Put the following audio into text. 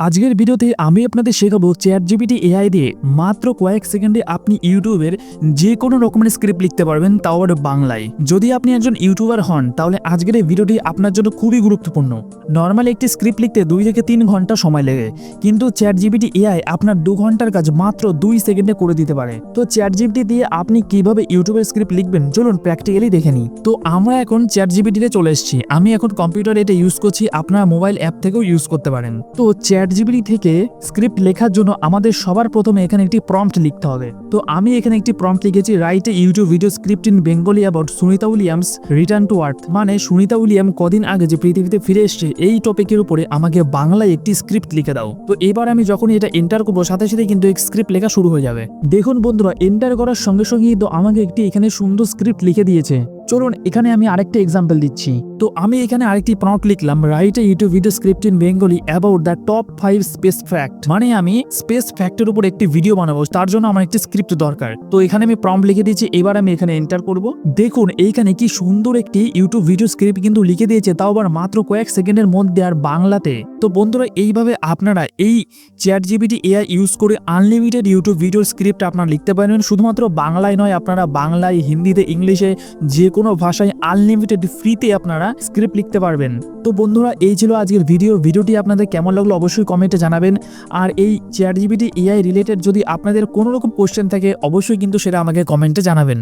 আজকের ভিডিওতে আমি আপনাদের শেখাবো চ্যাটজিপিটি এআই দিয়ে মাত্র কয়েক সেকেন্ডে আপনি ইউটিউবের যে কোনো রকমের স্ক্রিপ্ট লিখতে পারবেন, তাও আবার বাংলায়। যদি আপনি একজন ইউটিউবার হন তাহলে আজকের এই ভিডিওটি আপনার জন্য খুবই গুরুত্বপূর্ণ। নর্মালি একটি স্ক্রিপ্ট লিখতে 2 থেকে 3 ঘন্টা সময় লাগে, কিন্তু চ্যাটজিপিটি এআই আপনার 2 ঘন্টার কাজ মাত্র 2 সেকেন্ডে করে দিতে পারে। তো চ্যাটজিপিটি দিয়ে আপনি কিভাবে ইউটিউবের স্ক্রিপ্ট লিখবেন চলুন প্র্যাকটিক্যালি দেখে নিই। তো আমরা এখন চ্যাটজিপিটিতে চলে এসেছি। আমি এখন কম্পিউটারে এটা ইউজ করছি, আপনার মোবাইল অ্যাপ থেকেও ইউজ করতে পারেন। তো চ্যাটজিপিটি থেকে স্ক্রিপ্ট লেখার জন্য আমাদের সবার প্রথমে এখানে একটি প্রম্পট লিখতে হবে। তো আমি এখানে একটি প্রম্পট লিখেছি, write a YouTube video script in Bengali about Sunita Williams return to earth. মানে সুনিতা উইলিয়াম কদিন আগে যে পৃথিবীতে ফিরে এসছে এই টপিকের উপরে আমাকে বাংলায় একটি স্ক্রিপ্ট লিখে দাও। তো এবার আমি যখন এটা এন্টার করবো সাথে সাথে কিন্তু এই স্ক্রিপ্ট লেখা শুরু হয়ে যাবে। দেখুন বন্ধুরা, এন্টার করার সঙ্গে সঙ্গেই তো আমাকে একটি এখানে সুন্দর স্ক্রিপ্ট লিখে দিয়েছে। চলুন এখানে আমি আরেকটা এক্সাম্পল দিচ্ছি। তো আমি এখানে আরেকটি প্রম্পট লিখলাম, write a YouTube video script in Bengali about the top 5 space fact. মানে আমি স্পেস ফ্যাক্টের উপর একটি ভিডিও বানাবো, তার জন্য আমার একটি স্ক্রিপ্ট দরকার। তো এখানে আমি প্রম্পট লিখে দিয়েছি, এবার আমি এখানে এন্টার করব। দেখুন এইখানে কি সুন্দর একটি ইউটিউব ভিডিও স্ক্রিপ্ট কিন্তু লিখে দিয়েছে, তাও আবার মাত্র কয়েক সেকেন্ডের মধ্যে আর বাংলাতে। তো বন্ধুরা, এইভাবে আপনারা এই চ্যাটজিপিটি এআই ইউজ করে আনলিমিটেড ইউটিউব ভিডিও স্ক্রিপ্ট আপনারা লিখতে পারবেন। শুধুমাত্র বাংলায় নয়, আপনারা বাংলায়, হিন্দিতে, ইংলিশে, যে কোনো ভাষায় আনলিমিটেড ফ্রিতে আপনারা স্ক্রিপ্ট লিখতে পারবেন। তো বন্ধুরা, এই ছিল আজকের ভিডিওটি আপনাদের কেমন লাগলো অবশ্যই কমেন্টে জানাবেন। আর এই চ্যাটজিপিটি এআই রিলেটেড যদি আপনাদের কোনো রকম কোশ্চেন থাকে অবশ্যই কিন্তু সেটা আমাকে কমেন্টে জানাবেন।